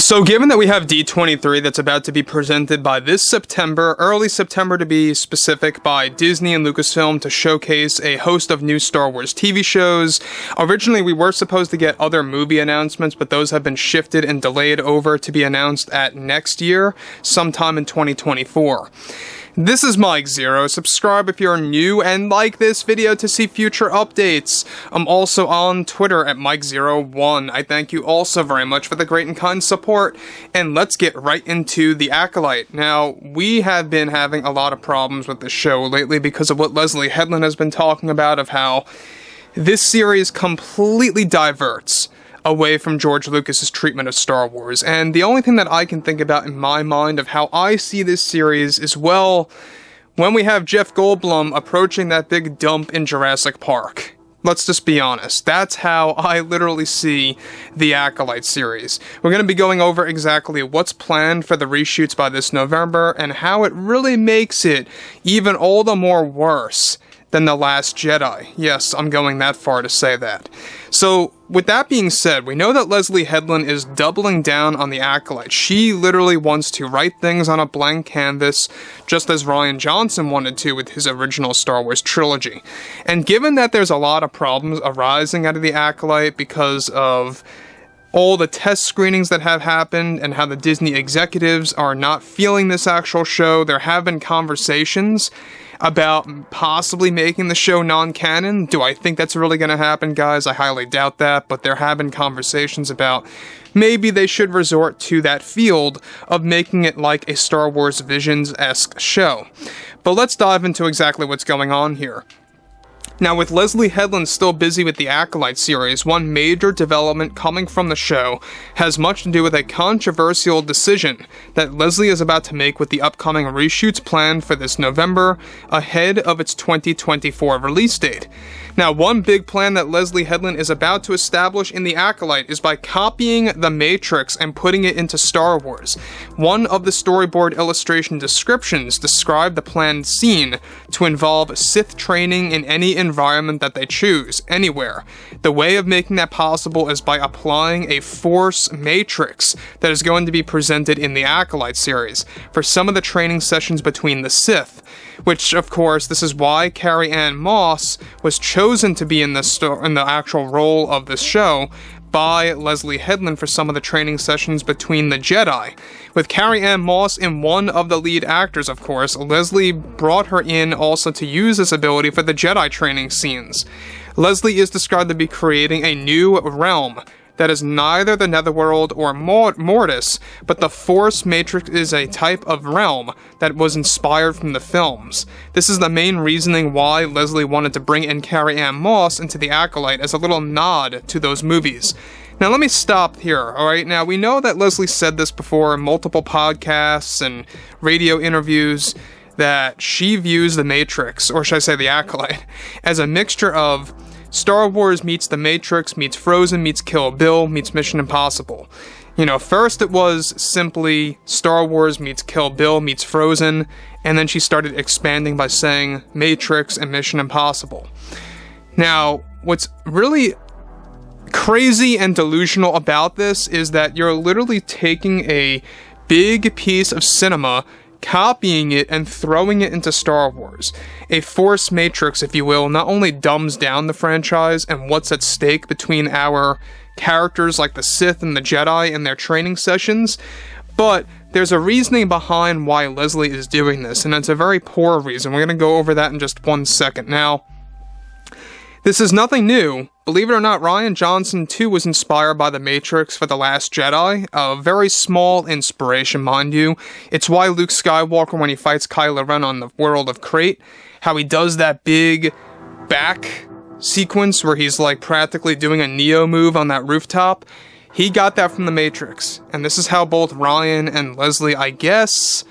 So given that we have D23 that's about to be presented by this September, early September to be specific, by Disney and Lucasfilm to showcase a host of new Star Wars TV shows. Originally we were supposed to get other movie announcements, but those have been shifted and delayed over to be announced at next year, sometime in 2024. This is Mike Zero. Subscribe if you're new and like this video to see future updates. I'm also on Twitter at Mike01. I thank you all so very much for the great and kind support, and let's get right into The Acolyte. Now, we have been having a lot of problems with this show lately because of what Leslye Headland has been talking about, of how this series completely diverts away from George Lucas's treatment of Star Wars. And the only thing that I can think about in my mind of how I see this series is, well, when we have Jeff Goldblum approaching that big dump in Jurassic Park. Let's just be honest. That's how I literally see the Acolyte series. We're going to be going over exactly what's planned for the reshoots by this November and how it really makes it even all the more worse than The Last Jedi. Yes, I'm going that far to say that. So, with that being said, we know that Leslye Headland is doubling down on the Acolyte. She literally wants to write things on a blank canvas, just as Rian Johnson wanted to with his original Star Wars trilogy. And given that there's a lot of problems arising out of the Acolyte because of all the test screenings that have happened and how the Disney executives are not feeling this actual show, there have been conversations about possibly making the show non-canon. Do I think that's really going to happen, guys? I highly doubt that, but there have been conversations about maybe they should resort to that field of making it like a Star Wars Visions-esque show. But let's dive into exactly what's going on here. Now, with Leslye Headland still busy with the Acolyte series, one major development coming from the show has much to do with a controversial decision that Leslye is about to make with the upcoming reshoots planned for this November, ahead of its 2024 release date. Now, one big plan that Leslye Headland is about to establish in the Acolyte is by copying The Matrix and putting it into Star Wars. One of the storyboard illustration descriptions described the planned scene to involve Sith training in any environment that they choose, anywhere. The way of making that possible is by applying a Force Matrix that is going to be presented in the Acolyte series for some of the training sessions between the Sith. Which, of course, this is why Carrie-Anne Moss was chosen to be in the actual role of this show by Leslye Headland for some of the training sessions between the Jedi. With Carrie-Anne Moss in one of the lead actors, of course, Leslye brought her in also to use this ability for the Jedi training scenes. Leslye is described to be creating a new realm that is neither the Netherworld or Mortis, but the Force Matrix is a type of realm that was inspired from the films. This is the main reasoning why Leslye wanted to bring in Carrie-Anne Moss into the Acolyte as a little nod to those movies. Now let me stop here, alright? Now we know that Leslye said this before in multiple podcasts and radio interviews, that she views The Matrix, or should I say The Acolyte, as a mixture of Star Wars meets The Matrix, meets Frozen, meets Kill Bill, meets Mission Impossible. You know, first it was simply Star Wars meets Kill Bill meets Frozen, and then she started expanding by saying Matrix and Mission Impossible. Now, what's really crazy and delusional about this is that you're literally taking a big piece of cinema, copying it and throwing it into Star Wars. A Force Matrix, if you will, not only dumbs down the franchise and what's at stake between our characters like the Sith and the Jedi in their training sessions, but there's a reasoning behind why Leslye is doing this, and it's a very poor reason. We're going to go over that in just 1 second. Now, this is nothing new. Believe it or not, Rian Johnson too was inspired by The Matrix for The Last Jedi. A very small inspiration, mind you. It's why Luke Skywalker, when he fights Kylo Ren on the world of Crate, how he does that big back sequence where he's like practically doing a Neo move on that rooftop. He got that from The Matrix. And this is how both Rian and Leslye, I guess,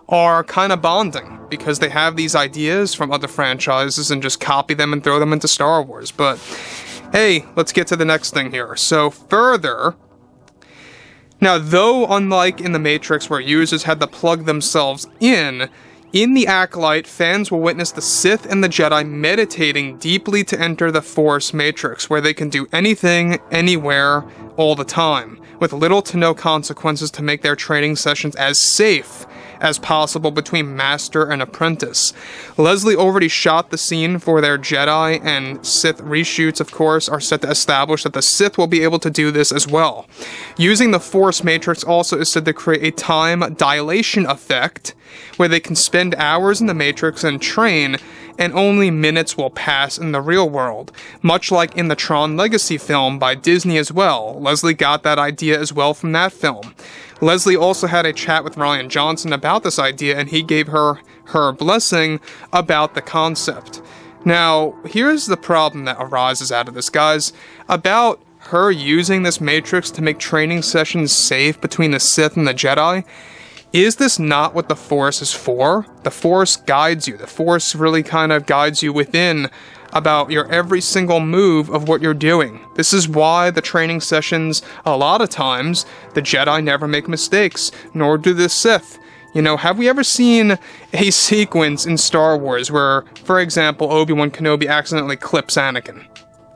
are kind of bonding, because they have these ideas from other franchises and just copy them and throw them into Star Wars. But hey, let's get to the next thing here. So further, now though unlike in The Matrix where users had to plug themselves in, In the Acolyte, fans will witness the Sith and the Jedi meditating deeply to enter the Force Matrix, where they can do anything, anywhere, all the time, with little to no consequences to make their training sessions as safe as possible between master and apprentice. Leslye already shot the scene for their Jedi, and Sith reshoots, of course, are set to establish that the Sith will be able to do this as well. Using the Force Matrix also is said to create a time dilation effect, where they can spend hours in the Matrix and train, and only minutes will pass in the real world, much like in the Tron Legacy film by Disney as well. Leslye got that idea as well from that film. Leslye also had a chat with Rian Johnson about this idea, and he gave her blessing about the concept. Now, here's the problem that arises out of this, guys. About her using this Matrix to make training sessions safe between the Sith and the Jedi. Is this not what the Force is for? The Force guides you. The Force really kind of guides you within about your every single move of what you're doing. This is why the training sessions, a lot of times, the Jedi never make mistakes, nor do the Sith. You know, have we ever seen a sequence in Star Wars where, for example, Obi-Wan Kenobi accidentally clips Anakin?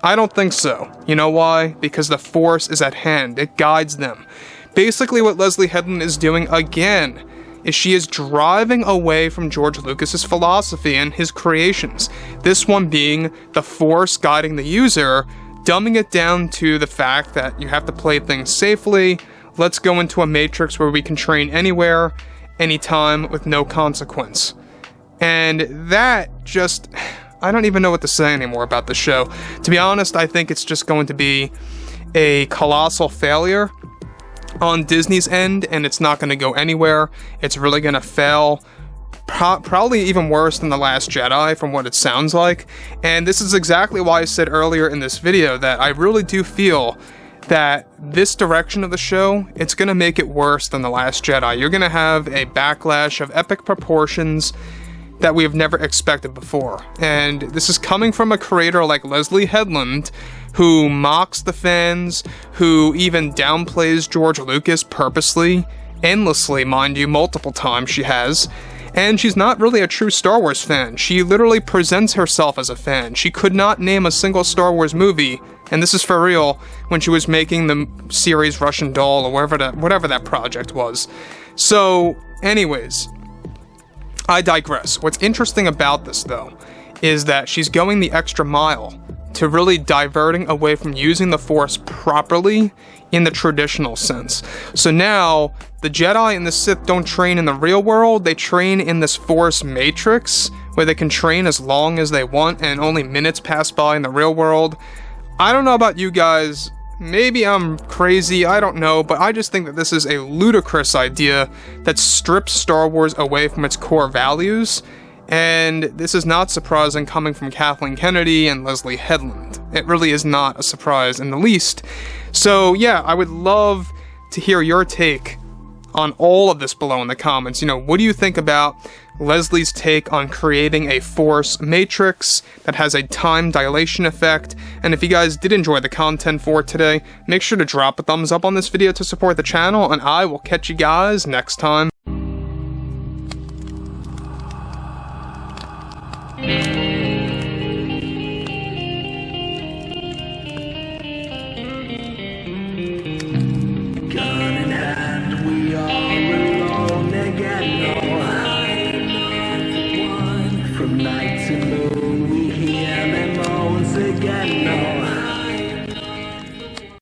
I don't think so. You know why? Because the Force is at hand. It guides them. Basically what Leslye Headland is doing again is she is driving away from George Lucas's philosophy and his creations. This one being the Force guiding the user, dumbing it down to the fact that you have to play things safely. Let's go into a Matrix where we can train anywhere, anytime, with no consequence. And that just... I don't even know what to say anymore about the show. To be honest, I think it's just going to be a colossal failure on Disney's end, and it's not going to go anywhere. It's really going to fail, probably even worse than The Last Jedi from what it sounds like. And this is exactly why I said earlier in this video that I really do feel that this direction of the show, it's going to make it worse than The Last Jedi. You're going to have a backlash of epic proportions that we have never expected before. And this is coming from a creator like Leslye Headland, who mocks the fans, who even downplays George Lucas purposely, endlessly, mind you, multiple times she has. And she's not really a true Star Wars fan. She literally presents herself as a fan. She could not name a single Star Wars movie, and this is for real, when she was making the series Russian Doll or whatever that project was. So, anyways, I digress. What's interesting about this, though, is that she's going the extra mile to really diverting away from using the Force properly in the traditional sense. So now, the Jedi and the Sith don't train in the real world, they train in this Force Matrix, where they can train as long as they want and only minutes pass by in the real world. I don't know about you guys, maybe I'm crazy, I don't know, but I just think that this is a ludicrous idea that strips Star Wars away from its core values. And this is not surprising coming from Kathleen Kennedy and Leslye Headland. It really is not a surprise in the least. So yeah, I would love to hear your take on all of this below in the comments. You know, what do you think about Leslie's take on creating a Force Matrix that has a time dilation effect? And if you guys did enjoy the content for today, make sure to drop a thumbs up on this video to support the channel, and I will catch you guys next time. From night to moon, we hear them moans again.